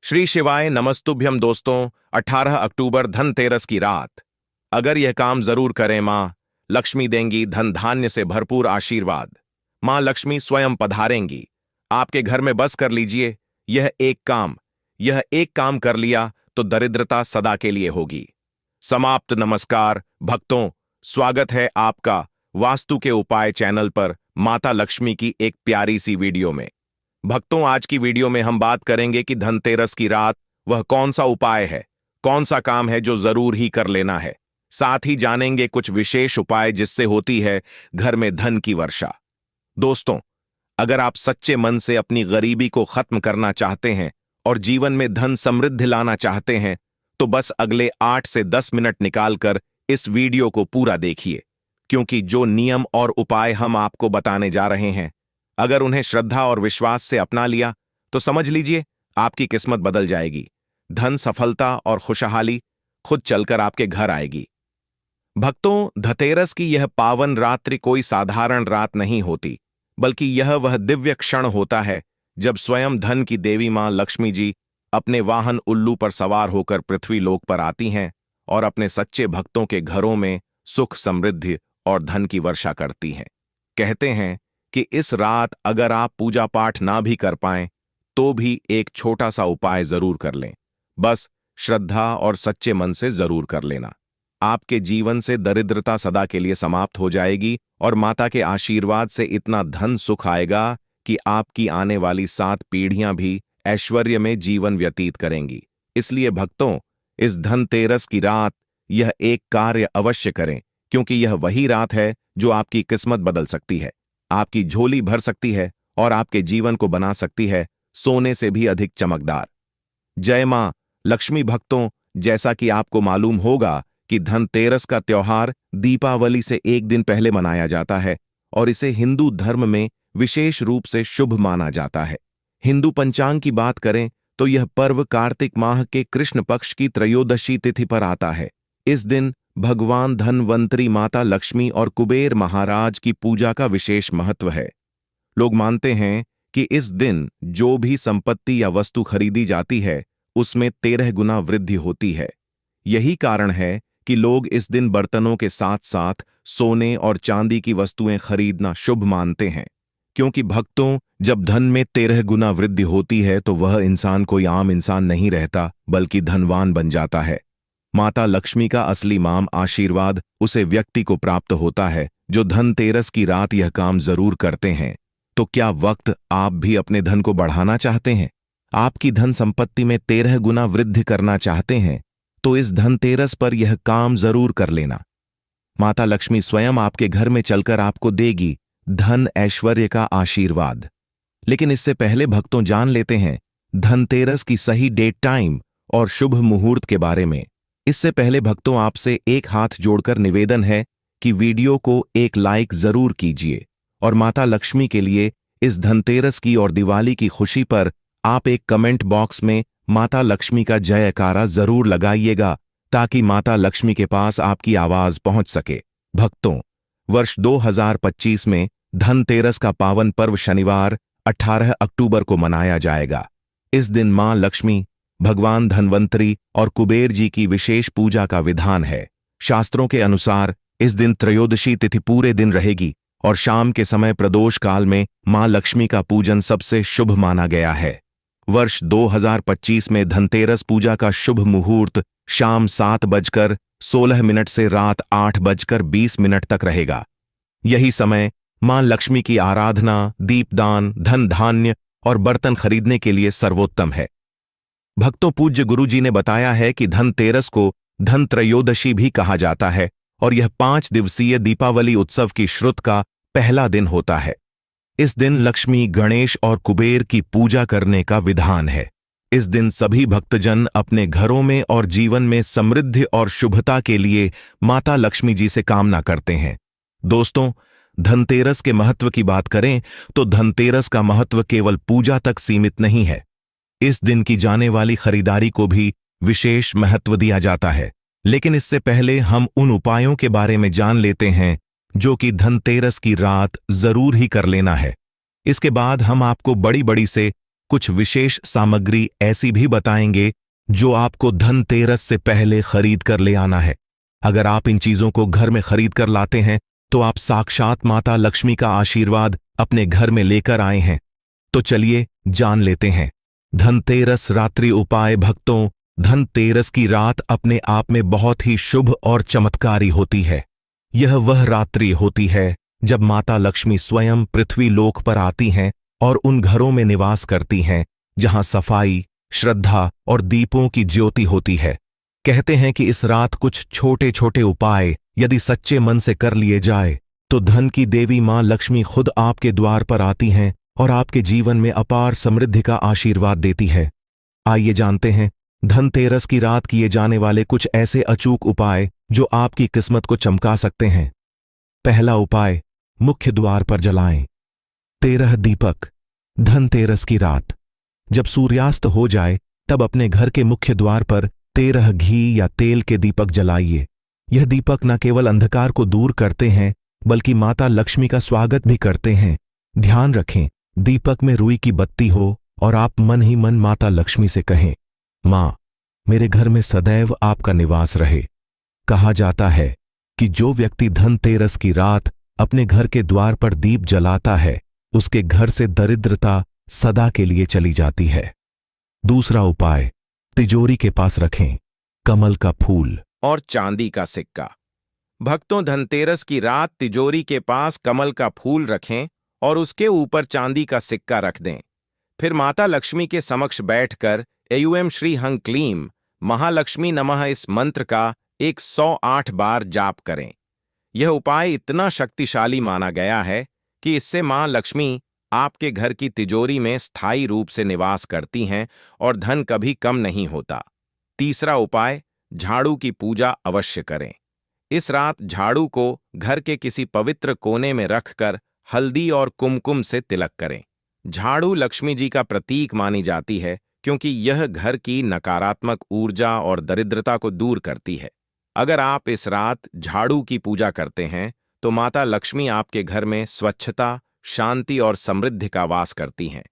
श्री शिवाय नमस्तुभ्यम दोस्तों। 18 अक्टूबर धनतेरस की रात, अगर यह काम जरूर करें, मां लक्ष्मी देंगी धन धान्य से भरपूर आशीर्वाद। मां लक्ष्मी स्वयं पधारेंगी आपके घर में। बस कर लीजिए यह एक काम कर लिया तो दरिद्रता सदा के लिए होगी समाप्त। नमस्कार भक्तों, स्वागत है आपका वास्तु के उपाय चैनल पर माता लक्ष्मी की एक प्यारी सी वीडियो में। भक्तों, आज की वीडियो में हम बात करेंगे कि धनतेरस की रात वह कौन सा उपाय है, कौन सा काम है जो जरूर ही कर लेना है। साथ ही जानेंगे कुछ विशेष उपाय जिससे होती है घर में धन की वर्षा। दोस्तों, अगर आप सच्चे मन से अपनी गरीबी को खत्म करना चाहते हैं और जीवन में धन समृद्धि लाना चाहते हैं तो बस अगले 8 से 10 मिनट निकालकर इस वीडियो को पूरा देखिए, क्योंकि जो नियम और उपाय हम आपको बताने जा रहे हैं, अगर उन्हें श्रद्धा और विश्वास से अपना लिया तो समझ लीजिए आपकी किस्मत बदल जाएगी। धन, सफलता और खुशहाली खुद चलकर आपके घर आएगी। भक्तों, धनतेरस की यह पावन रात्रि कोई साधारण रात नहीं होती, बल्कि यह वह दिव्य क्षण होता है जब स्वयं धन की देवी मां लक्ष्मी जी अपने वाहन उल्लू पर सवार होकर पृथ्वी लोक पर आती हैं और अपने सच्चे भक्तों के घरों में सुख, समृद्धि और धन की वर्षा करती हैं। कहते हैं कि इस रात अगर आप पूजा पाठ ना भी कर पाएं तो भी एक छोटा सा उपाय जरूर कर लें। बस श्रद्धा और सच्चे मन से जरूर कर लेना। आपके जीवन से दरिद्रता सदा के लिए समाप्त हो जाएगी और माता के आशीर्वाद से इतना धन सुख आएगा कि आपकी आने वाली 7 पीढ़ियां भी ऐश्वर्य में जीवन व्यतीत करेंगी। इसलिए भक्तों, इस धनतेरस की रात यह एक कार्य अवश्य करें, क्योंकि यह वही रात है जो आपकी किस्मत बदल सकती है, आपकी झोली भर सकती है और आपके जीवन को बना सकती है सोने से भी अधिक चमकदार। जय मां लक्ष्मी। भक्तों, जैसा कि आपको मालूम होगा कि धनतेरस का त्योहार दीपावली से एक दिन पहले मनाया जाता है और इसे हिंदू धर्म में विशेष रूप से शुभ माना जाता है। हिंदू पंचांग की बात करें तो यह पर्व कार्तिक माह के कृष्ण पक्ष की त्रयोदशी तिथि पर आता है। इस दिन भगवान धनवंतरी, माता लक्ष्मी और कुबेर महाराज की पूजा का विशेष महत्व है। लोग मानते हैं कि इस दिन जो भी संपत्ति या वस्तु खरीदी जाती है उसमें 13 गुना वृद्धि होती है। यही कारण है कि लोग इस दिन बर्तनों के साथ साथ सोने और चांदी की वस्तुएं खरीदना शुभ मानते हैं, क्योंकि भक्तों, जब धन में 13 गुना वृद्धि होती है तो वह इंसान कोई आम इंसान नहीं रहता, बल्कि धनवान बन जाता है। माता लक्ष्मी का असली माम आशीर्वाद उसे व्यक्ति को प्राप्त होता है जो धनतेरस की रात यह काम जरूर करते हैं। तो क्या वक्त आप भी अपने धन को बढ़ाना चाहते हैं, आपकी धन संपत्ति में 13 गुना वृद्धि करना चाहते हैं, तो इस धनतेरस पर यह काम जरूर कर लेना। माता लक्ष्मी स्वयं आपके घर में चलकर आपको देगी धन ऐश्वर्य का आशीर्वाद। लेकिन इससे पहले भक्तों, जान लेते हैं धनतेरस की सही डेट, टाइम और शुभ मुहूर्त के बारे में। इससे पहले भक्तों, आपसे एक हाथ जोड़कर निवेदन है कि वीडियो को एक लाइक जरूर कीजिए और माता लक्ष्मी के लिए इस धनतेरस की और दिवाली की खुशी पर आप एक कमेंट बॉक्स में माता लक्ष्मी का जयकारा जरूर लगाइएगा, ताकि माता लक्ष्मी के पास आपकी आवाज पहुंच सके। भक्तों, वर्ष 2025 में धनतेरस का पावन पर्व शनिवार 18 अक्टूबर को मनाया जाएगा। इस दिन मां लक्ष्मी, भगवान धनवंतरी और कुबेर जी की विशेष पूजा का विधान है। शास्त्रों के अनुसार इस दिन त्रयोदशी तिथि पूरे दिन रहेगी और शाम के समय प्रदोष काल में मां लक्ष्मी का पूजन सबसे शुभ माना गया है। वर्ष 2025 में धनतेरस पूजा का शुभ मुहूर्त शाम 7:16 से रात 8:20 तक रहेगा। यही समय मां लक्ष्मी की आराधना, दीपदान, धन धान्य और बर्तन खरीदने के लिए सर्वोत्तम है। भक्तों, पूज्य गुरुजी ने बताया है कि धनतेरस को धन त्रयोदशी भी कहा जाता है और यह 5 दिवसीय दीपावली उत्सव की श्रुत का पहला दिन होता है। इस दिन लक्ष्मी, गणेश और कुबेर की पूजा करने का विधान है। इस दिन सभी भक्तजन अपने घरों में और जीवन में समृद्धि और शुभता के लिए माता लक्ष्मी जी से कामना करते हैं। दोस्तों, धनतेरस के महत्व की बात करें तो धनतेरस का महत्व केवल पूजा तक सीमित नहीं है। इस दिन की जाने वाली खरीदारी को भी विशेष महत्व दिया जाता है। लेकिन इससे पहले हम उन उपायों के बारे में जान लेते हैं जो कि धनतेरस की रात जरूर ही कर लेना है। इसके बाद हम आपको बड़ी बड़ी से कुछ विशेष सामग्री ऐसी भी बताएंगे जो आपको धनतेरस से पहले खरीद कर ले आना है। अगर आप इन चीजों को घर में खरीद कर लाते हैं तो आप साक्षात माता लक्ष्मी का आशीर्वाद अपने घर में लेकर आए हैं। तो चलिए जान लेते हैं धनतेरस रात्रि उपाय। भक्तों, धनतेरस की रात अपने आप में बहुत ही शुभ और चमत्कारी होती है। यह वह रात्रि होती है जब माता लक्ष्मी स्वयं पृथ्वी लोक पर आती हैं और उन घरों में निवास करती हैं जहां सफाई, श्रद्धा और दीपों की ज्योति होती है। कहते हैं कि इस रात कुछ छोटे छोटे उपाय यदि सच्चे मन से कर लिए जाए तो धन की देवी मां लक्ष्मी खुद आपके द्वार पर आती हैं और आपके जीवन में अपार समृद्धि का आशीर्वाद देती है। आइए जानते हैं धनतेरस की रात किए जाने वाले कुछ ऐसे अचूक उपाय जो आपकी किस्मत को चमका सकते हैं। पहला उपाय, मुख्य द्वार पर जलाएं 13 दीपक। धनतेरस की रात जब सूर्यास्त हो जाए तब अपने घर के मुख्य द्वार पर 13 घी या तेल के दीपक जलाइए। यह दीपक न केवल अंधकार को दूर करते हैं बल्कि माता लक्ष्मी का स्वागत भी करते हैं। ध्यान रखें, दीपक में रुई की बत्ती हो और आप मन ही मन माता लक्ष्मी से कहें, मां, मेरे घर में सदैव आपका निवास रहे। कहा जाता है कि जो व्यक्ति धनतेरस की रात अपने घर के द्वार पर दीप जलाता है उसके घर से दरिद्रता सदा के लिए चली जाती है। दूसरा उपाय, तिजोरी के पास रखें कमल का फूल और चांदी का सिक्का। भक्तों, धनतेरस की रात तिजोरी के पास कमल का फूल रखें और उसके ऊपर चांदी का सिक्का रख दें। फिर माता लक्ष्मी के समक्ष बैठकर एयूएम श्री हं क्लीम महालक्ष्मी नमः इस मंत्र का 108 बार जाप करें। यह उपाय इतना शक्तिशाली माना गया है कि इससे मां लक्ष्मी आपके घर की तिजोरी में स्थायी रूप से निवास करती हैं और धन कभी कम नहीं होता। तीसरा उपाय, झाड़ू की पूजा अवश्य करें। इस रात झाड़ू को घर के किसी पवित्र कोने में रखकर हल्दी और कुमकुम से तिलक करें। झाड़ू लक्ष्मी जी का प्रतीक मानी जाती है क्योंकि यह घर की नकारात्मक ऊर्जा और दरिद्रता को दूर करती है। अगर आप इस रात झाड़ू की पूजा करते हैं तो माता लक्ष्मी आपके घर में स्वच्छता, शांति और समृद्धि का वास करती हैं।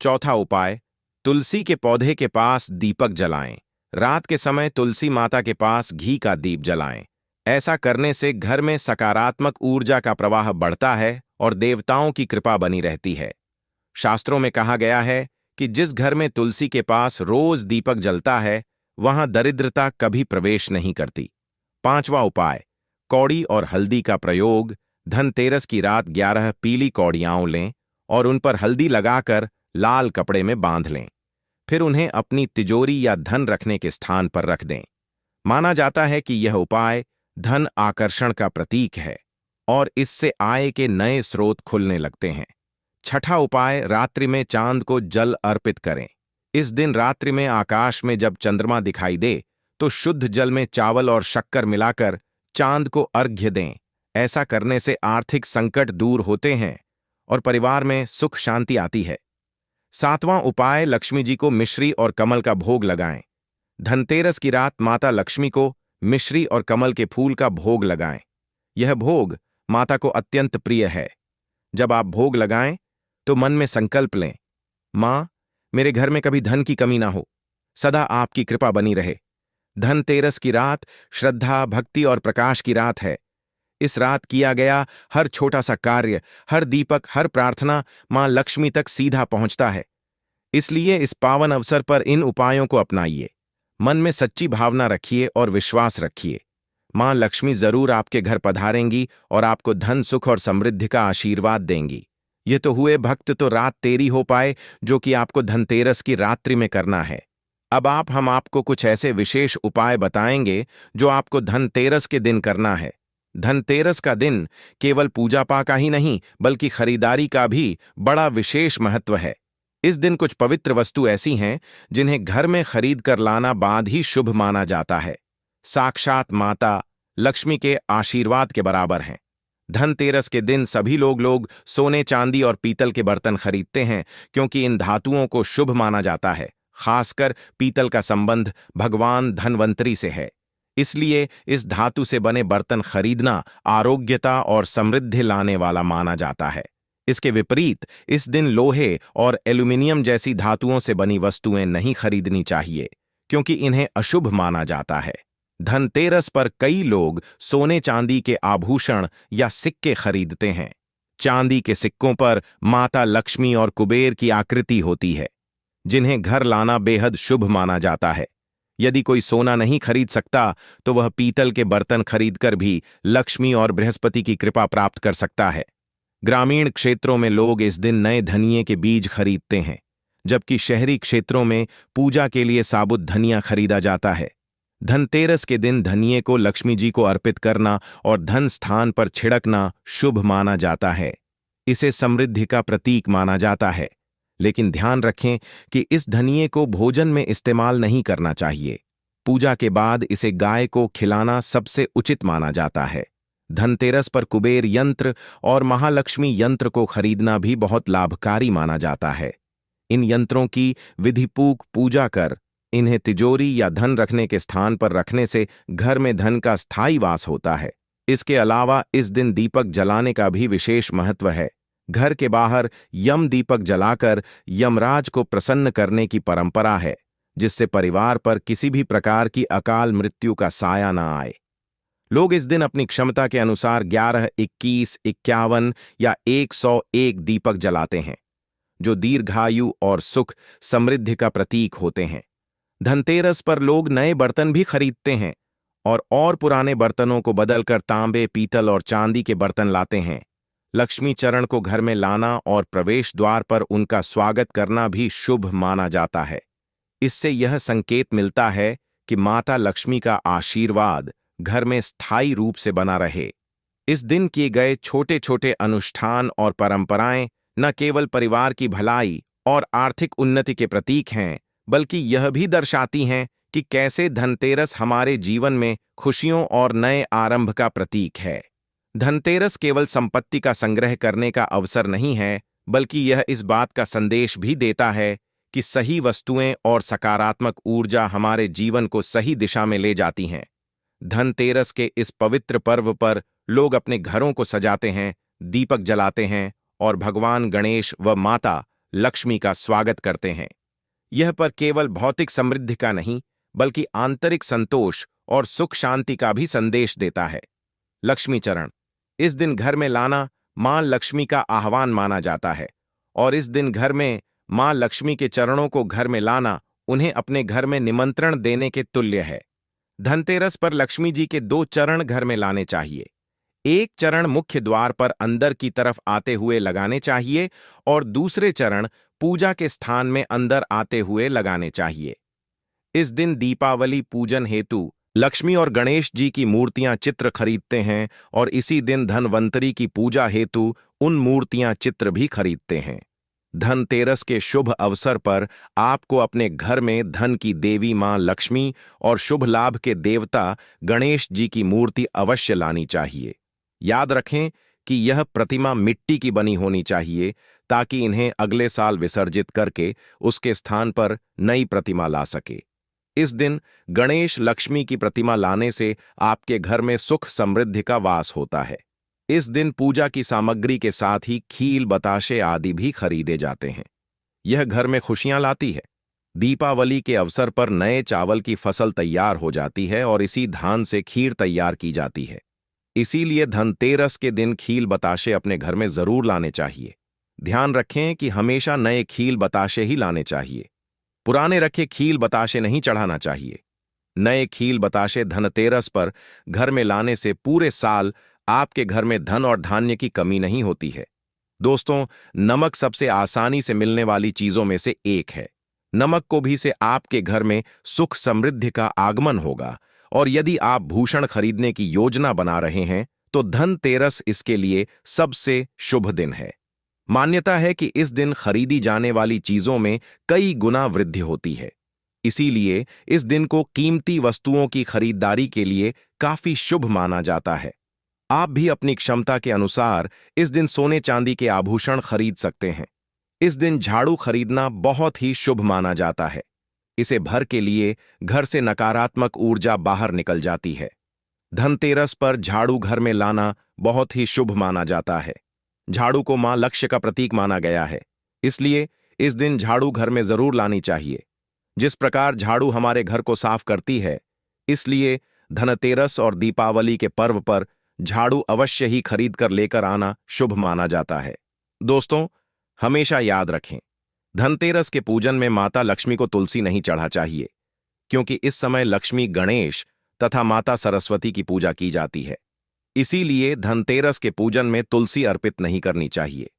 चौथा उपाय, तुलसी के पौधे के पास दीपक जलाएं। रात के समय तुलसी माता के पास घी का दीप जलाएं। ऐसा करने से घर में सकारात्मक ऊर्जा का प्रवाह बढ़ता है और देवताओं की कृपा बनी रहती है। शास्त्रों में कहा गया है कि जिस घर में तुलसी के पास रोज दीपक जलता है वहां दरिद्रता कभी प्रवेश नहीं करती। पांचवा उपाय, कौड़ी और हल्दी का प्रयोग। धनतेरस की रात 11 पीली कौड़ियां लें और उन पर हल्दी लगाकर लाल कपड़े में बांध लें। फिर उन्हें अपनी तिजोरी या धन रखने के स्थान पर रख दें। माना जाता है कि यह उपाय धन आकर्षण का प्रतीक है और इससे आय के नए स्रोत खुलने लगते हैं। छठा उपाय, रात्रि में चांद को जल अर्पित करें। इस दिन रात्रि में आकाश में जब चंद्रमा दिखाई दे तो शुद्ध जल में चावल और शक्कर मिलाकर चांद को अर्घ्य दें। ऐसा करने से आर्थिक संकट दूर होते हैं और परिवार में सुख शांति आती है। सातवां उपाय, लक्ष्मी जी को मिश्री और कमल का भोग लगाएं। धनतेरस की रात माता लक्ष्मी को मिश्री और कमल के फूल का भोग लगाएं। यह भोग माता को अत्यंत प्रिय है। जब आप भोग लगाएं तो मन में संकल्प लें, मां, मेरे घर में कभी धन की कमी ना हो, सदा आपकी कृपा बनी रहे। धनतेरस की रात श्रद्धा, भक्ति और प्रकाश की रात है। इस रात किया गया हर छोटा सा कार्य, हर दीपक, हर प्रार्थना मां लक्ष्मी तक सीधा पहुंचता है। इसलिए इस पावन अवसर पर इन उपायों को अपनाइए। मन में सच्ची भावना रखिए और विश्वास रखिए। मां लक्ष्मी जरूर आपके घर पधारेंगी और आपको धन, सुख और समृद्धि का आशीर्वाद देंगी। ये तो हुए भक्त तो रात तेरी हो पाए जो कि आपको धनतेरस की रात्रि में करना है। अब हम आपको कुछ ऐसे विशेष उपाय बताएंगे जो आपको धनतेरस के दिन करना है। धनतेरस का दिन केवल पूजा पाठ का ही नहीं बल्कि खरीदारी का भी बड़ा विशेष महत्व है। इस दिन कुछ पवित्र वस्तु ऐसी हैं जिन्हें घर में खरीद कर लाना बाद ही शुभ माना जाता है। साक्षात माता लक्ष्मी के आशीर्वाद के बराबर हैं। धनतेरस के दिन सभी लोग सोने, चांदी और पीतल के बर्तन खरीदते हैं क्योंकि इन धातुओं को शुभ माना जाता है। खासकर पीतल का संबंध भगवान धनवंतरी से है। इसलिए इस धातु से बने बर्तन खरीदना आरोग्यता और समृद्धि लाने वाला माना जाता है। इसके विपरीत इस दिन लोहे और एल्यूमिनियम जैसी धातुओं से बनी वस्तुएं नहीं खरीदनी चाहिए, क्योंकि इन्हें अशुभ माना जाता है। धनतेरस पर कई लोग सोने चांदी के आभूषण या सिक्के खरीदते हैं। चांदी के सिक्कों पर माता लक्ष्मी और कुबेर की आकृति होती है, जिन्हें घर लाना बेहद शुभ माना जाता है। यदि कोई सोना नहीं खरीद सकता तो वह पीतल के बर्तन खरीदकर भी लक्ष्मी और बृहस्पति की कृपा प्राप्त कर सकता है। ग्रामीण क्षेत्रों में लोग इस दिन नए धनिये के बीज खरीदते हैं, जबकि शहरी क्षेत्रों में पूजा के लिए साबुत धनिया खरीदा जाता है। धनतेरस के दिन धनिये को लक्ष्मी जी को अर्पित करना और धन स्थान पर छिड़कना शुभ माना जाता है। इसे समृद्धि का प्रतीक माना जाता है, लेकिन ध्यान रखें कि इस धनिये को भोजन में इस्तेमाल नहीं करना चाहिए। पूजा के बाद इसे गाय को खिलाना सबसे उचित माना जाता है। धनतेरस पर कुबेर यंत्र और महालक्ष्मी यंत्र को खरीदना भी बहुत लाभकारी माना जाता है। इन यंत्रों की विधिपूर्वक पूजा कर इन्हें तिजोरी या धन रखने के स्थान पर रखने से घर में धन का स्थायी वास होता है। इसके अलावा इस दिन दीपक जलाने का भी विशेष महत्व है। घर के बाहर यम दीपक जलाकर यमराज को प्रसन्न करने की परंपरा है, जिससे परिवार पर किसी भी प्रकार की अकाल मृत्यु का साया न आए। लोग इस दिन अपनी क्षमता के अनुसार 11, 21, 51 या 101 दीपक जलाते हैं, जो दीर्घायु और सुख समृद्धि का प्रतीक होते हैं। धनतेरस पर लोग नए बर्तन भी खरीदते हैं और पुराने बर्तनों को बदलकर तांबे, पीतल और चांदी के बर्तन लाते हैं। लक्ष्मी चरण को घर में लाना और प्रवेश द्वार पर उनका स्वागत करना भी शुभ माना जाता है। इससे यह संकेत मिलता है कि माता लक्ष्मी का आशीर्वाद घर में स्थायी रूप से बना रहे। इस दिन किए गए छोटे छोटे अनुष्ठान और परंपराएं न केवल परिवार की भलाई और आर्थिक उन्नति के प्रतीक हैं, बल्कि यह भी दर्शाती हैं कि कैसे धनतेरस हमारे जीवन में खुशियों और नए आरंभ का प्रतीक है। धनतेरस केवल संपत्ति का संग्रह करने का अवसर नहीं है, बल्कि यह इस बात का संदेश भी देता है कि सही वस्तुएं और सकारात्मक ऊर्जा हमारे जीवन को सही दिशा में ले जाती हैं। धनतेरस के इस पवित्र पर्व पर लोग अपने घरों को सजाते हैं, दीपक जलाते हैं और भगवान गणेश व माता लक्ष्मी का स्वागत करते हैं। यह पर केवल भौतिक समृद्धि का नहीं, बल्कि आंतरिक संतोष और सुख शांति का भी संदेश देता है। लक्ष्मी चरण इस दिन घर में लाना मां लक्ष्मी का आह्वान माना जाता है, और इस दिन घर में मां लक्ष्मी के चरणों को घर में लाना उन्हें अपने घर में निमंत्रण देने के तुल्य है। धनतेरस पर लक्ष्मी जी के 2 चरण घर में लाने चाहिए। एक चरण मुख्य द्वार पर अंदर की तरफ आते हुए लगाने चाहिए और दूसरे चरण पूजा के स्थान में अंदर आते हुए लगाने चाहिए। इस दिन दीपावली पूजन हेतु लक्ष्मी और गणेश जी की मूर्तियां चित्र खरीदते हैं और इसी दिन धनवंतरी की पूजा हेतु उन मूर्तियां चित्र भी खरीदते हैं। धनतेरस के शुभ अवसर पर आपको अपने घर में धन की देवी मां लक्ष्मी और शुभ लाभ के देवता गणेश जी की मूर्ति अवश्य लानी चाहिए। याद रखें कि यह प्रतिमा मिट्टी की बनी होनी चाहिए, ताकि इन्हें अगले साल विसर्जित करके उसके स्थान पर नई प्रतिमा ला सके। इस दिन गणेश लक्ष्मी की प्रतिमा लाने से आपके घर में सुख समृद्धि का वास होता है। इस दिन पूजा की सामग्री के साथ ही खील, बताशे आदि भी खरीदे जाते हैं। यह घर में खुशियां लाती है। दीपावली के अवसर पर नए चावल की फसल तैयार हो जाती है और इसी धान से खीर तैयार की जाती है। इसीलिए धनतेरस के दिन खील बताशे अपने घर में जरूर लाने चाहिए। ध्यान रखें कि हमेशा नए खील बताशे ही लाने चाहिए। पुराने रखे खील बताशे नहीं चढ़ाना चाहिए। नए खील बताशे धनतेरस पर घर में लाने से पूरे साल आपके घर में धन और धान्य की कमी नहीं होती है। दोस्तों, नमक सबसे आसानी से मिलने वाली चीजों में से एक है। नमक को भी से आपके घर में सुख समृद्धि का आगमन होगा, और यदि आप भूषण खरीदने की योजना बना रहे हैं तो धनतेरस इसके लिए सबसे शुभ दिन है। मान्यता है कि इस दिन खरीदी जाने वाली चीजों में कई गुना वृद्धि होती है। इसीलिए इस दिन को कीमती वस्तुओं की खरीदारी के लिए काफी शुभ माना जाता है। आप भी अपनी क्षमता के अनुसार इस दिन सोने चांदी के आभूषण खरीद सकते हैं। इस दिन झाड़ू खरीदना बहुत ही शुभ माना जाता है। इसे भर के लिए घर से नकारात्मक ऊर्जा बाहर निकल जाती है। धनतेरस पर झाड़ू घर में लाना बहुत ही शुभ माना जाता है। झाड़ू को मां लक्ष्य का प्रतीक माना गया है, इसलिए इस दिन झाड़ू घर में जरूर लानी चाहिए। जिस प्रकार झाड़ू हमारे घर को साफ करती है, इसलिए धनतेरस और दीपावली के पर्व पर झाड़ू अवश्य ही खरीद कर लेकर आना शुभ माना जाता है। दोस्तों, हमेशा याद रखें, धनतेरस के पूजन में माता लक्ष्मी को तुलसी नहीं चढ़ा चाहिए, क्योंकि इस समय लक्ष्मी, गणेश तथा माता सरस्वती की पूजा की जाती है। इसीलिए धनतेरस के पूजन में तुलसी अर्पित नहीं करनी चाहिए।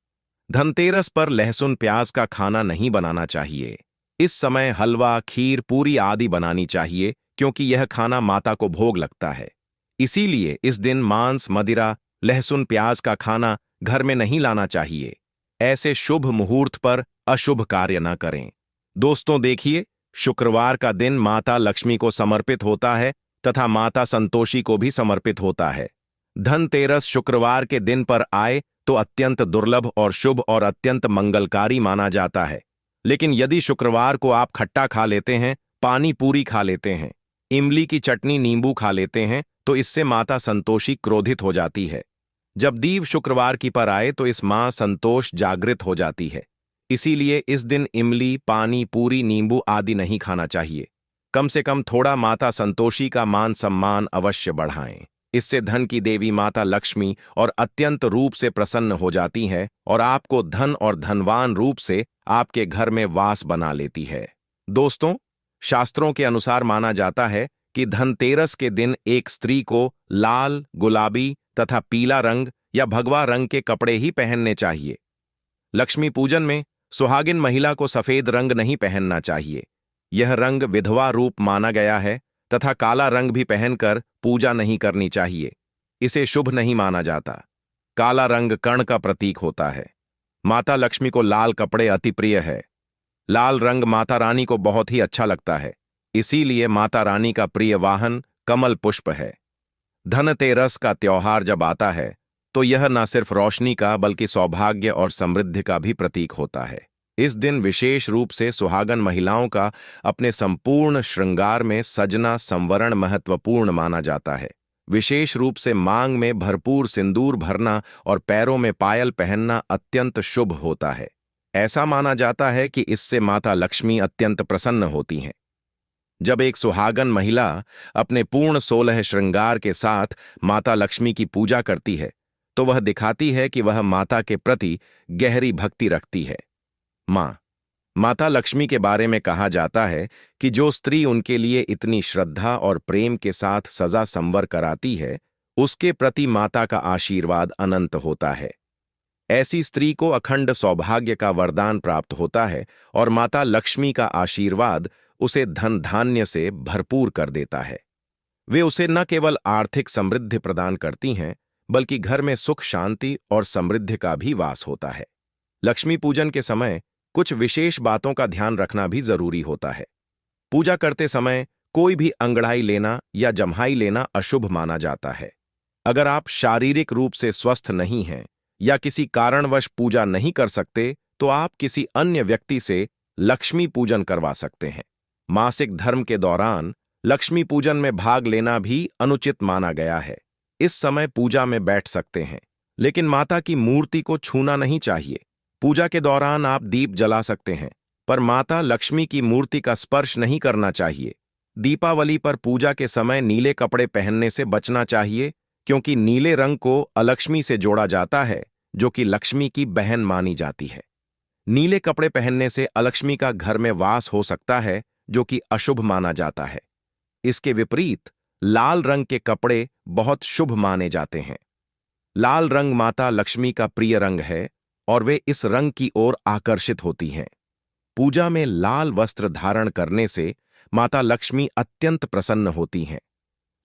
धनतेरस पर लहसुन प्याज का खाना नहीं बनाना चाहिए। इस समय हलवा, खीर, पूरी आदि बनानी चाहिए, क्योंकि यह खाना माता को भोग लगता है। इसीलिए इस दिन मांस, मदिरा, लहसुन प्याज का खाना घर में नहीं लाना चाहिए। ऐसे शुभ मुहूर्त पर अशुभ कार्य न करें। दोस्तों देखिए, शुक्रवार का दिन माता लक्ष्मी को समर्पित होता है तथा माता संतोषी को भी समर्पित होता है। धनतेरस शुक्रवार के दिन पर आए तो अत्यंत दुर्लभ और शुभ और अत्यंत मंगलकारी माना जाता है। लेकिन यदि शुक्रवार को आप खट्टा खा लेते हैं, पानी पूरी खा लेते हैं, इमली की चटनी, नींबू खा लेते हैं, तो इससे माता संतोषी क्रोधित हो जाती है। जब दीव शुक्रवार की पर आए तो इस मां संतोष जागृत हो जाती है। इसीलिए इस दिन इमली, पानी पूरी, नींबू आदि नहीं खाना चाहिए। कम से कम थोड़ा माता संतोषी का मान सम्मान अवश्य बढ़ाएं। इससे धन की देवी माता लक्ष्मी और अत्यंत रूप से प्रसन्न हो जाती है और आपको धन और धनवान रूप से आपके घर में वास बना लेती है। दोस्तों, शास्त्रों के अनुसार माना जाता है कि धनतेरस के दिन एक स्त्री को लाल, गुलाबी तथा पीला रंग या भगवा रंग के कपड़े ही पहनने चाहिए। लक्ष्मी पूजन में सुहागिन महिला को सफेद रंग नहीं पहनना चाहिए। यह रंग विधवा रूप माना गया है तथा काला रंग भी पहनकर पूजा नहीं करनी चाहिए। इसे शुभ नहीं माना जाता। काला रंग कर्ण का प्रतीक होता है। माता लक्ष्मी को लाल कपड़े अति प्रिय है। लाल रंग माता रानी को बहुत ही अच्छा लगता है। इसीलिए माता रानी का प्रिय वाहन कमल पुष्प है। धनतेरस का त्योहार जब आता है तो यह न सिर्फ रोशनी का बल्कि सौभाग्य और समृद्धि का भी प्रतीक होता है। इस दिन विशेष रूप से सुहागन महिलाओं का अपने संपूर्ण श्रृंगार में सजना, संवरण महत्वपूर्ण माना जाता है। विशेष रूप से मांग में भरपूर सिंदूर भरना और पैरों में पायल पहनना अत्यंत शुभ होता है। ऐसा माना जाता है कि इससे माता लक्ष्मी अत्यंत प्रसन्न होती हैं। जब एक सुहागन महिला अपने पूर्ण 16 श्रृंगार के साथ माता लक्ष्मी की पूजा करती है तो वह दिखाती है कि वह माता के प्रति गहरी भक्ति रखती है। माता लक्ष्मी के बारे में कहा जाता है कि जो स्त्री उनके लिए इतनी श्रद्धा और प्रेम के साथ सजा संवर कराती है, उसके प्रति माता का आशीर्वाद अनंत होता है। ऐसी स्त्री को अखंड सौभाग्य का वरदान प्राप्त होता है और माता लक्ष्मी का आशीर्वाद उसे धन धान्य से भरपूर कर देता है। वे उसे न केवल आर्थिक समृद्धि प्रदान करती हैं, बल्कि घर में सुख, शांति और समृद्धि का भी वास होता है। लक्ष्मी पूजन के समय कुछ विशेष बातों का ध्यान रखना भी जरूरी होता है। पूजा करते समय कोई भी अंगड़ाई लेना या जम्हाई लेना अशुभ माना जाता है। अगर आप शारीरिक रूप से स्वस्थ नहीं हैं या किसी कारणवश पूजा नहीं कर सकते, तो आप किसी अन्य व्यक्ति से लक्ष्मी पूजन करवा सकते हैं। मासिक धर्म के दौरान लक्ष्मी पूजन में भाग लेना भी अनुचित माना गया है। इस समय पूजा में बैठ सकते हैं, लेकिन माता की मूर्ति को छूना नहीं चाहिए। पूजा के दौरान आप दीप जला सकते हैं, पर माता लक्ष्मी की मूर्ति का स्पर्श नहीं करना चाहिए। दीपावली पर पूजा के समय नीले कपड़े पहनने से बचना चाहिए, क्योंकि नीले रंग को अलक्ष्मी से जोड़ा जाता है, जो कि लक्ष्मी की बहन मानी जाती है। नीले कपड़े पहनने से अलक्ष्मी का घर में वास हो सकता है, जो कि अशुभ माना जाता है। इसके विपरीत लाल रंग के कपड़े बहुत शुभ माने जाते हैं। लाल रंग माता लक्ष्मी का प्रिय रंग है और वे इस रंग की ओर आकर्षित होती हैं। पूजा में लाल वस्त्र धारण करने से माता लक्ष्मी अत्यंत प्रसन्न होती हैं।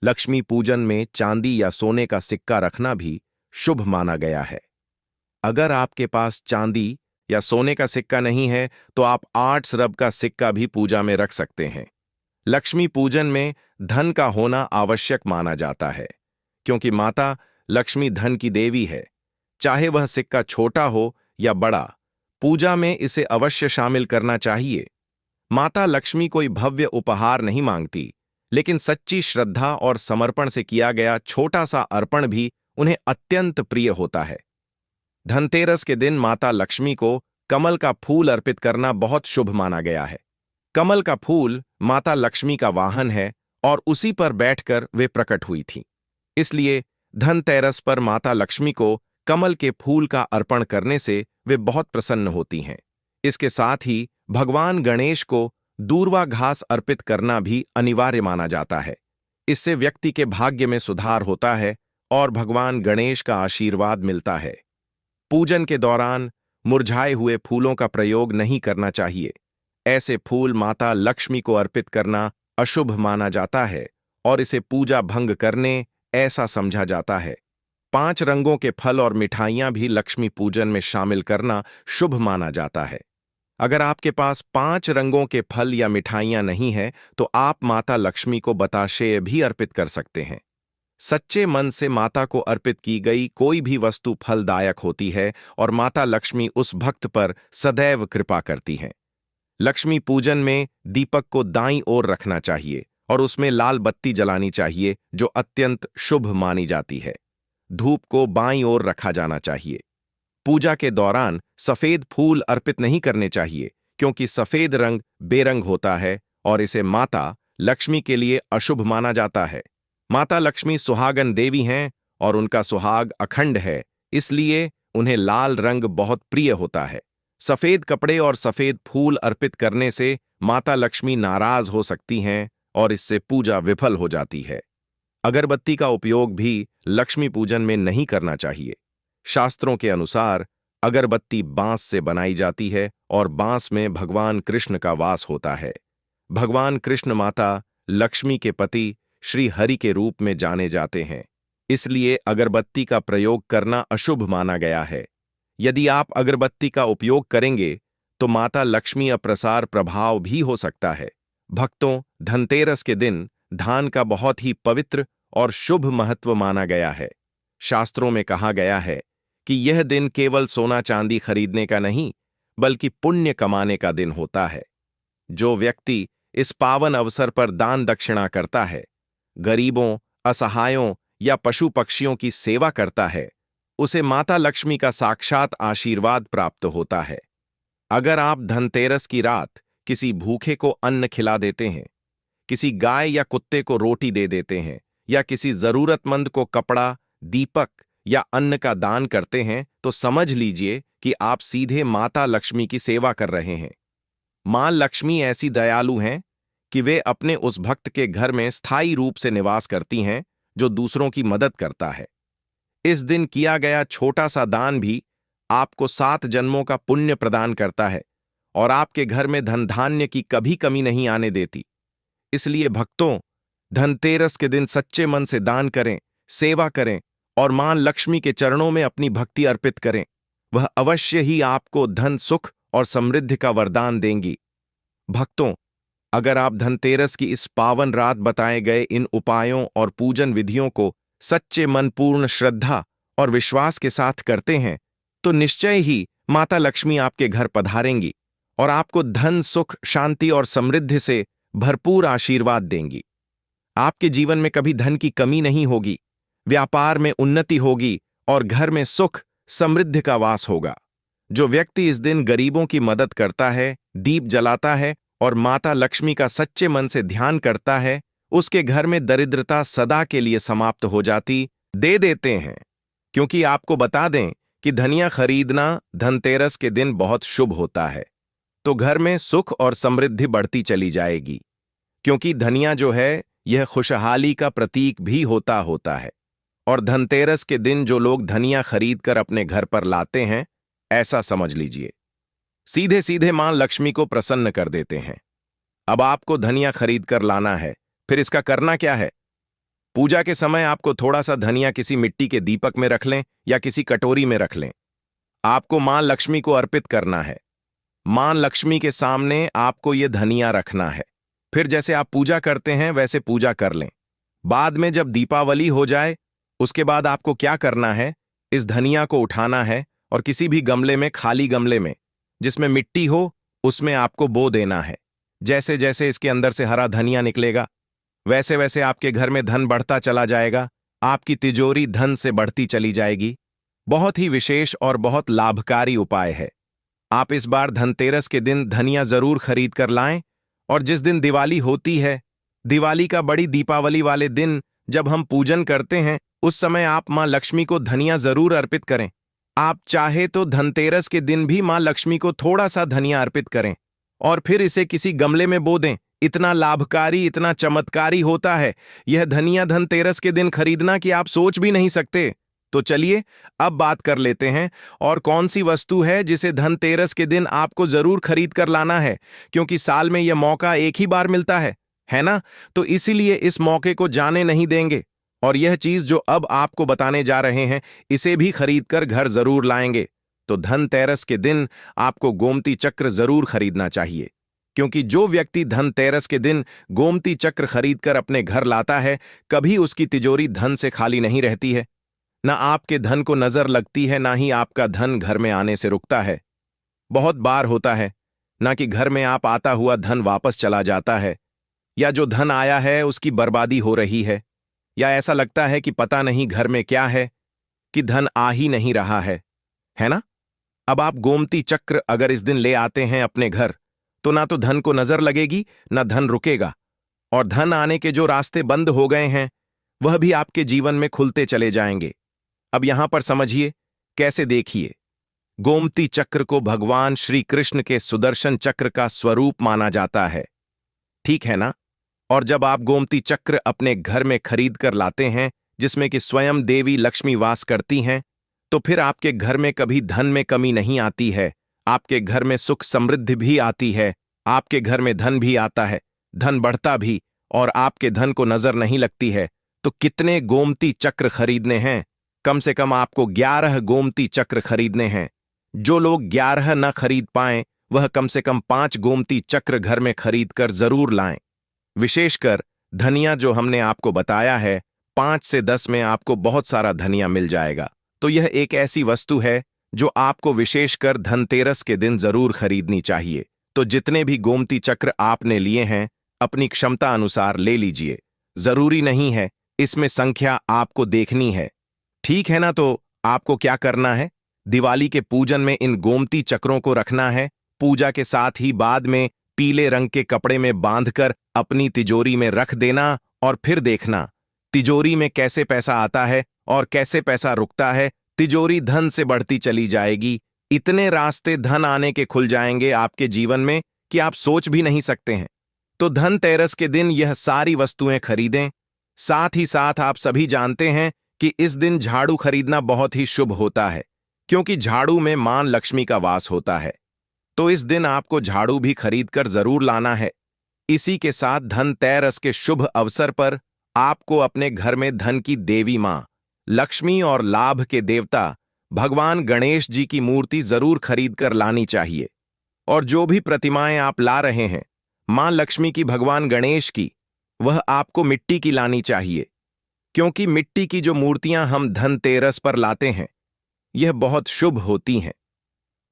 लक्ष्मी पूजन में चांदी या सोने का सिक्का रखना भी शुभ माना गया है। अगर आपके पास चांदी या सोने का सिक्का नहीं है तो आप 8 अरब का सिक्का भी पूजा में रख सकते हैं। लक्ष्मी पूजन में धन का होना आवश्यक माना जाता है, क्योंकि माता लक्ष्मी धन की देवी है। चाहे वह सिक्का छोटा हो या बड़ा, पूजा में इसे अवश्य शामिल करना चाहिए। माता लक्ष्मी कोई भव्य उपहार नहीं मांगती, लेकिन सच्ची श्रद्धा और समर्पण से किया गया छोटा सा अर्पण भी उन्हें अत्यंत प्रिय होता है। धनतेरस के दिन माता लक्ष्मी को कमल का फूल अर्पित करना बहुत शुभ माना गया है। कमल का फूल माता लक्ष्मी का वाहन है और उसी पर बैठकर वे प्रकट हुई थीं। इसलिए धनतेरस पर माता लक्ष्मी को कमल के फूल का अर्पण करने से वे बहुत प्रसन्न होती हैं। इसके साथ ही भगवान गणेश को दूर्वा घास अर्पित करना भी अनिवार्य माना जाता है। इससे व्यक्ति के भाग्य में सुधार होता है और भगवान गणेश का आशीर्वाद मिलता है। पूजन के दौरान मुरझाए हुए फूलों का प्रयोग नहीं करना चाहिए। ऐसे फूल माता लक्ष्मी को अर्पित करना अशुभ माना जाता है और इसे पूजा भंग करने ऐसा समझा जाता है। 5 रंगों के फल और मिठाइयां भी लक्ष्मी पूजन में शामिल करना शुभ माना जाता है। अगर आपके पास 5 रंगों के फल या मिठाइयां नहीं है तो आप माता लक्ष्मी को बताशेय भी अर्पित कर सकते हैं। सच्चे मन से माता को अर्पित की गई कोई भी वस्तु फलदायक होती है और माता लक्ष्मी उस भक्त पर सदैव कृपा करती हैं। लक्ष्मी पूजन में दीपक को दाईं ओर रखना चाहिए और उसमें लाल बत्ती जलानी चाहिए जो अत्यंत शुभ मानी जाती है। धूप को बाईं ओर रखा जाना चाहिए। पूजा के दौरान सफेद फूल अर्पित नहीं करने चाहिए क्योंकि सफेद रंग बेरंग होता है और इसे माता लक्ष्मी के लिए अशुभ माना जाता है। माता लक्ष्मी सुहागन देवी हैं और उनका सुहाग अखंड है, इसलिए उन्हें लाल रंग बहुत प्रिय होता है। सफेद कपड़े और सफेद फूल अर्पित करने से माता लक्ष्मी नाराज हो सकती हैं और इससे पूजा विफल हो जाती है। अगरबत्ती का उपयोग भी लक्ष्मी पूजन में नहीं करना चाहिए। शास्त्रों के अनुसार अगरबत्ती बांस से बनाई जाती है और बांस में भगवान कृष्ण का वास होता है। भगवान कृष्ण माता लक्ष्मी के पति श्री हरि के रूप में जाने जाते हैं, इसलिए अगरबत्ती का प्रयोग करना अशुभ माना गया है। यदि आप अगरबत्ती का उपयोग करेंगे तो माता लक्ष्मी अप्रसार प्रभाव भी हो सकता है। भक्तों, धनतेरस के दिन धान का बहुत ही पवित्र और शुभ महत्व माना गया है। शास्त्रों में कहा गया है कि यह दिन केवल सोना चांदी खरीदने का नहीं बल्कि पुण्य कमाने का दिन होता है। जो व्यक्ति इस पावन अवसर पर दान दक्षिणा करता है, गरीबों, असहायों या पशु पक्षियों की सेवा करता है, उसे माता लक्ष्मी का साक्षात आशीर्वाद प्राप्त होता है। अगर आप धनतेरस की रात किसी भूखे को अन्न खिला देते हैं, किसी गाय या कुत्ते को रोटी दे देते हैं या किसी जरूरतमंद को कपड़ा, दीपक या अन्न का दान करते हैं तो समझ लीजिए कि आप सीधे माता लक्ष्मी की सेवा कर रहे हैं। मां लक्ष्मी ऐसी दयालु हैं कि वे अपने उस भक्त के घर में स्थायी रूप से निवास करती हैं जो दूसरों की मदद करता है। इस दिन किया गया छोटा सा दान भी आपको 7 जन्मों का पुण्य प्रदान करता है और आपके घर में धन धान्य की कभी कमी नहीं आने देती। इसलिए भक्तों, धनतेरस के दिन सच्चे मन से दान करें, सेवा करें और मां लक्ष्मी के चरणों में अपनी भक्ति अर्पित करें। वह अवश्य ही आपको धन, सुख और समृद्धि का वरदान देंगी। भक्तों, अगर आप धनतेरस की इस पावन रात बताए गए इन उपायों और पूजन विधियों को सच्चे मन, पूर्ण श्रद्धा और विश्वास के साथ करते हैं तो निश्चय ही माता लक्ष्मी आपके घर पधारेंगी और आपको धन, सुख, शांति और समृद्धि से भरपूर आशीर्वाद देंगी। आपके जीवन में कभी धन की कमी नहीं होगी, व्यापार में उन्नति होगी और घर में सुख, समृद्धि का वास होगा। जो व्यक्ति इस दिन गरीबों की मदद करता है, दीप जलाता है और माता लक्ष्मी का सच्चे मन से ध्यान करता है, उसके घर में दरिद्रता सदा के लिए समाप्त हो जाती दे देते हैं। क्योंकि आपको बता दें कि धनिया खरीदना धनतेरस के दिन बहुत शुभ होता है, तो घर में सुख और समृद्धि बढ़ती चली जाएगी। क्योंकि धनिया जो है यह खुशहाली का प्रतीक भी होता है और धनतेरस के दिन जो लोग धनिया खरीद कर अपने घर पर लाते हैं, ऐसा समझ लीजिए सीधे सीधे मां लक्ष्मी को प्रसन्न कर देते हैं। अब आपको धनिया खरीद कर लाना है, फिर इसका करना क्या है? पूजा के समय आपको थोड़ा सा धनिया किसी मिट्टी के दीपक में रख लें या किसी कटोरी में रख लें। आपको मां लक्ष्मी को अर्पित करना है। मां लक्ष्मी के सामने आपको यह धनिया रखना है। फिर जैसे आप पूजा करते हैं वैसे पूजा कर लें। बाद में जब दीपावली हो जाए उसके बाद आपको क्या करना है, इस धनिया को उठाना है और किसी भी गमले में, खाली गमले में जिसमें मिट्टी हो, उसमें आपको बो देना है। जैसे जैसे इसके अंदर से हरा धनिया निकलेगा वैसे वैसे आपके घर में धन बढ़ता चला जाएगा। आपकी तिजोरी धन से बढ़ती चली जाएगी। बहुत ही विशेष और बहुत लाभकारी उपाय है। आप इस बार धनतेरस के दिन धनिया जरूर खरीद कर लाएं, और जिस दिन दिवाली होती है, दिवाली का बड़ी दीपावली वाले दिन जब हम पूजन करते हैं, उस समय आप मां लक्ष्मी को धनिया जरूर अर्पित करें। आप चाहे तो धनतेरस के दिन भी मां लक्ष्मी को थोड़ा सा धनिया अर्पित करें और फिर इसे किसी गमले में बो दें। इतना लाभकारी, इतना चमत्कारी होता है यह धनिया धनतेरस के दिन खरीदना कि आप सोच भी नहीं सकते। तो चलिए अब बात कर लेते हैं, और कौन सी वस्तु है जिसे धनतेरस के दिन आपको जरूर खरीद कर लाना है, क्योंकि साल में यह मौका एक ही बार मिलता है ना? तो इसीलिए इस मौके को जाने नहीं देंगे, और यह चीज जो अब आपको बताने जा रहे हैं, इसे भी खरीद कर घर जरूर लाएंगे। तो धनतेरस के दिन आपको गोमती चक्र जरूर खरीदना चाहिए, क्योंकि जो व्यक्ति धनतेरस के दिन गोमती चक्र खरीदकर अपने घर लाता है, कभी उसकी तिजोरी धन से खाली नहीं रहती है। ना आपके धन को नजर लगती है, ना ही आपका धन घर में आने से रुकता है। बहुत बार होता है ना कि घर में आप आता हुआ धन वापस चला जाता है, या जो धन आया है उसकी बर्बादी हो रही है, या ऐसा लगता है कि पता नहीं घर में क्या है कि धन आ ही नहीं रहा है ना? अब आप गोमती चक्र अगर इस दिन ले आते हैं अपने घर, तो ना तो धन को नजर लगेगी, ना धन रुकेगा, और धन आने के जो रास्ते बंद हो गए हैं वह भी आपके जीवन में खुलते चले जाएंगे। अब यहां पर समझिए, कैसे देखिए। गोमती चक्र को भगवान श्री कृष्ण के सुदर्शन चक्र का स्वरूप माना जाता है, ठीक है ना? और जब आप गोमती चक्र अपने घर में खरीद कर लाते हैं, जिसमें कि स्वयं देवी लक्ष्मी वास करती हैं, तो फिर आपके घर में कभी धन में कमी नहीं आती है। आपके घर में सुख समृद्धि भी आती है, आपके घर में धन भी आता है, धन बढ़ता भी, और आपके धन को नजर नहीं लगती है। तो कितने गोमती चक्र खरीदने हैं? कम से कम आपको 11 गोमती चक्र खरीदने हैं। जो लोग 11 न खरीद पाएं, वह कम से कम 5 गोमती चक्र घर में खरीद कर जरूर लाएं। विशेषकर धनिया जो हमने आपको बताया है, 5 से 10 में आपको बहुत सारा धनिया मिल जाएगा। तो यह एक ऐसी वस्तु है जो आपको विशेषकर धनतेरस के दिन जरूर खरीदनी चाहिए। तो जितने भी गोमती चक्र आपने लिए हैं, अपनी क्षमता अनुसार ले लीजिए। जरूरी नहीं है इसमें संख्या आपको देखनी है, ठीक है ना? तो आपको क्या करना है, दिवाली के पूजन में इन गोमती चक्रों को रखना है। पूजा के साथ ही बाद में पीले रंग के कपड़े में बांधकर अपनी तिजोरी में रख देना, और फिर देखना तिजोरी में कैसे पैसा आता है और कैसे पैसा रुकता है। तिजोरी धन से बढ़ती चली जाएगी। इतने रास्ते धन आने के खुल जाएंगे आपके जीवन में कि आप सोच भी नहीं सकते हैं। तो धनतेरस के दिन यह सारी वस्तुएं खरीदें। साथ ही साथ आप सभी जानते हैं कि इस दिन झाड़ू खरीदना बहुत ही शुभ होता है, क्योंकि झाड़ू में मां लक्ष्मी का वास होता है। तो इस दिन आपको झाड़ू भी खरीद कर जरूर लाना है। इसी के साथ धनतेरस के शुभ अवसर पर आपको अपने घर में धन की देवी मां लक्ष्मी और लाभ के देवता भगवान गणेश जी की मूर्ति जरूर खरीद कर लानी चाहिए। और जो भी प्रतिमाएं आप ला रहे हैं मां लक्ष्मी की, भगवान गणेश की, वह आपको मिट्टी की लानी चाहिए, क्योंकि मिट्टी की जो मूर्तियां हम धनतेरस पर लाते हैं यह बहुत शुभ होती हैं।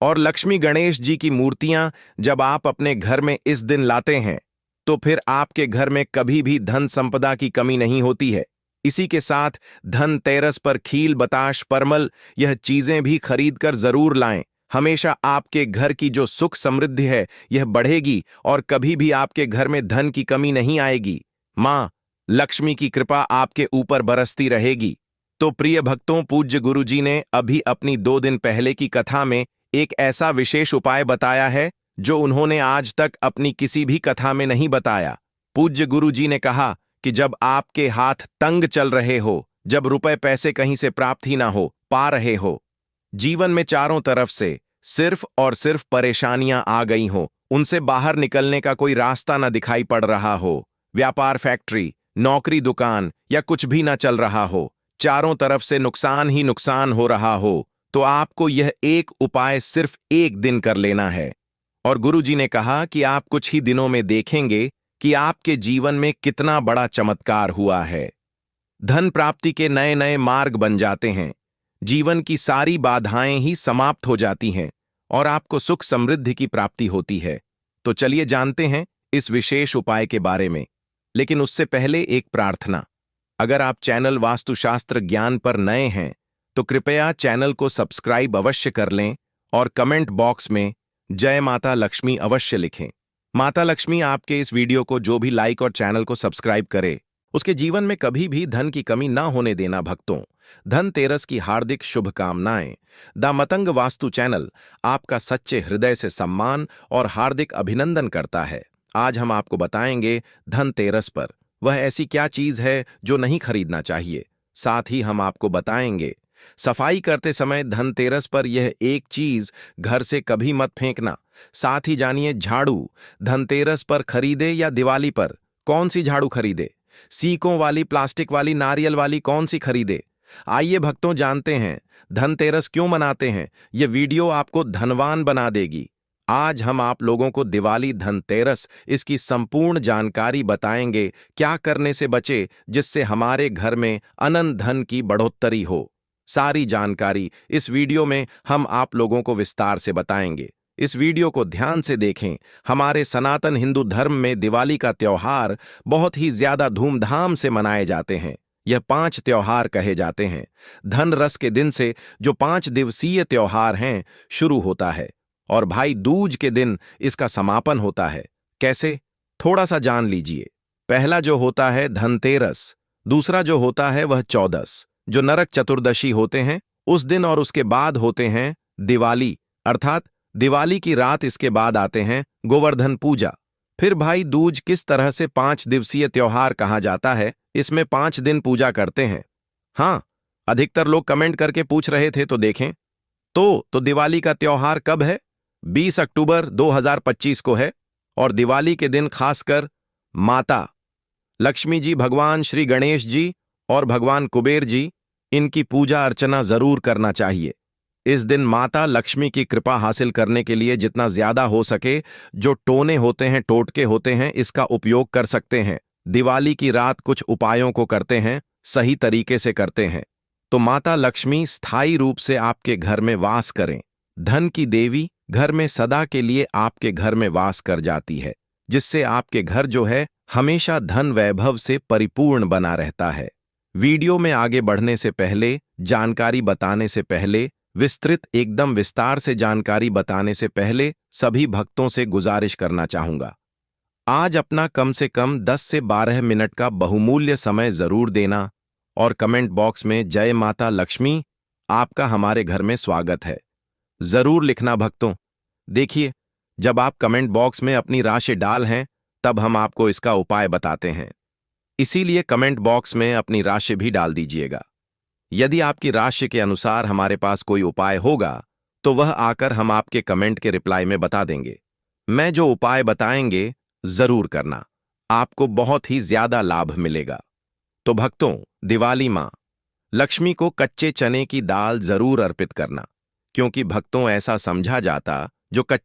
और लक्ष्मी गणेश जी की मूर्तियां जब आप अपने घर में इस दिन लाते हैं, तो फिर आपके घर में कभी भी धन संपदा की कमी नहीं होती है। इसी के साथ धनतेरस पर खील, बताश, परमल, यह चीजें भी खरीद कर जरूर लाएं। हमेशा आपके घर की जो सुख समृद्धि है यह बढ़ेगी, और कभी भी आपके घर में धन की कमी नहीं आएगी। मां लक्ष्मी की कृपा आपके ऊपर बरसती रहेगी। तो प्रिय भक्तों, पूज्य गुरुजी ने अभी अपनी 2 दिन पहले की कथा में एक ऐसा विशेष उपाय बताया है जो उन्होंने आज तक अपनी किसी भी कथा में नहीं बताया। पूज्य गुरुजी ने कहा कि जब आपके हाथ तंग चल रहे हो, जब रुपए पैसे कहीं से प्राप्त ही ना हो पा रहे हो, जीवन में चारों तरफ से सिर्फ और सिर्फ परेशानियां आ गई हो, उनसे बाहर निकलने का कोई रास्ता ना दिखाई पड़ रहा हो, व्यापार, फैक्ट्री, नौकरी, दुकान या कुछ भी ना चल रहा हो, चारों तरफ से नुकसान ही नुकसान हो रहा हो, तो आपको यह एक उपाय सिर्फ 1 दिन कर लेना है। और गुरुजी ने कहा कि आप कुछ ही दिनों में देखेंगे कि आपके जीवन में कितना बड़ा चमत्कार हुआ है। धन प्राप्ति के नए नए मार्ग बन जाते हैं, जीवन की सारी बाधाएं ही समाप्त हो जाती हैं, और आपको सुख समृद्धि की प्राप्ति होती है। तो चलिए जानते हैं इस विशेष उपाय के बारे में। लेकिन उससे पहले एक प्रार्थना। अगर आप चैनल वास्तुशास्त्र ज्ञान पर नए हैं तो कृपया चैनल को सब्सक्राइब अवश्य कर लें और कमेंट बॉक्स में जय माता लक्ष्मी अवश्य लिखें। माता लक्ष्मी आपके इस वीडियो को जो भी लाइक और चैनल को सब्सक्राइब करे उसके जीवन में कभी भी धन की कमी ना होने देना। भक्तों, धनतेरस की हार्दिक शुभकामनाएं। द मतंग वास्तु चैनल आपका सच्चे हृदय से सम्मान और हार्दिक अभिनंदन करता है। आज हम आपको बताएंगे धनतेरस पर वह ऐसी क्या चीज है जो नहीं खरीदना चाहिए। साथ ही हम आपको बताएंगे सफाई करते समय धनतेरस पर यह एक चीज घर से कभी मत फेंकना। साथ ही जानिए झाड़ू धनतेरस पर खरीदे या दिवाली पर कौन सी झाड़ू खरीदे, सीकों वाली, प्लास्टिक वाली, नारियल वाली, कौन सी खरीदे। आइए भक्तों, जानते हैं धनतेरस क्यों मनाते हैं। यह वीडियो आपको धनवान बना देगी। आज हम आप लोगों को दिवाली, धनतेरस, इसकी संपूर्ण जानकारी बताएंगे। क्या करने से बचे जिससे हमारे घर में अनंत धन की बढ़ोत्तरी हो। सारी जानकारी इस वीडियो में हम आप लोगों को विस्तार से बताएंगे। इस वीडियो को ध्यान से देखें। हमारे सनातन हिंदू धर्म में दिवाली का त्योहार बहुत ही ज्यादा धूमधाम से मनाए जाते हैं। यह 5 त्योहार कहे जाते हैं। धन रस के दिन से जो 5 दिवसीय त्योहार हैं शुरू होता है और भाई दूज के दिन इसका समापन होता है। कैसे, थोड़ा सा जान लीजिए। पहला जो होता है धनतेरस, दूसरा जो होता है वह चौदस, जो नरक चतुर्दशी होते हैं उस दिन, और उसके बाद होते हैं दिवाली, अर्थात दिवाली की रात। इसके बाद आते हैं गोवर्धन पूजा। फिर भाई दूज। किस तरह से 5 दिवसीय त्योहार कहा जाता है, इसमें 5 दिन पूजा करते हैं। हाँ, अधिकतर लोग कमेंट करके पूछ रहे थे, तो देखें तो दिवाली का त्योहार कब है? 20 अक्टूबर 2025 को है। और दिवाली के दिन खासकर माता लक्ष्मी जी, भगवान श्री गणेश जी और भगवान कुबेर जी, इनकी पूजा अर्चना जरूर करना चाहिए। इस दिन माता लक्ष्मी की कृपा हासिल करने के लिए जितना ज्यादा हो सके जो टोने होते हैं, टोटके होते हैं, इसका उपयोग कर सकते हैं। दिवाली की रात कुछ उपायों को करते हैं, सही तरीके से करते हैं तो माता लक्ष्मी स्थायी रूप से आपके घर में वास करें। धन की देवी घर में सदा के लिए आपके घर में वास कर जाती है, जिससे आपके घर जो है हमेशा धन वैभव से परिपूर्ण बना रहता है। वीडियो में आगे बढ़ने से पहले, जानकारी बताने से पहले, विस्तृत एकदम विस्तार से जानकारी बताने से पहले सभी भक्तों से गुजारिश करना चाहूंगा, आज अपना कम से कम 10 से 12 मिनट का बहुमूल्य समय जरूर देना और कमेंट बॉक्स में जय माता लक्ष्मी, आपका हमारे घर में स्वागत है, जरूर लिखना। भक्तों देखिए, जब आप कमेंट बॉक्स में अपनी राशि डाल हैं तब हम आपको इसका उपाय बताते हैं, इसीलिए कमेंट बॉक्स में अपनी राशि भी डाल दीजिएगा। यदि आपकी राशि के अनुसार हमारे पास कोई उपाय होगा तो वह आकर हम आपके कमेंट के रिप्लाई में बता देंगे। मैं जो उपाय बताएंगे जरूर करना, आपको बहुत ही ज्यादा लाभ मिलेगा। तो भक्तों, दिवाली मां लक्ष्मी को कच्चे चने की दाल जरूर अर्पित करना, क्योंकि भक्तों ऐसा समझा जाता जो कच्चे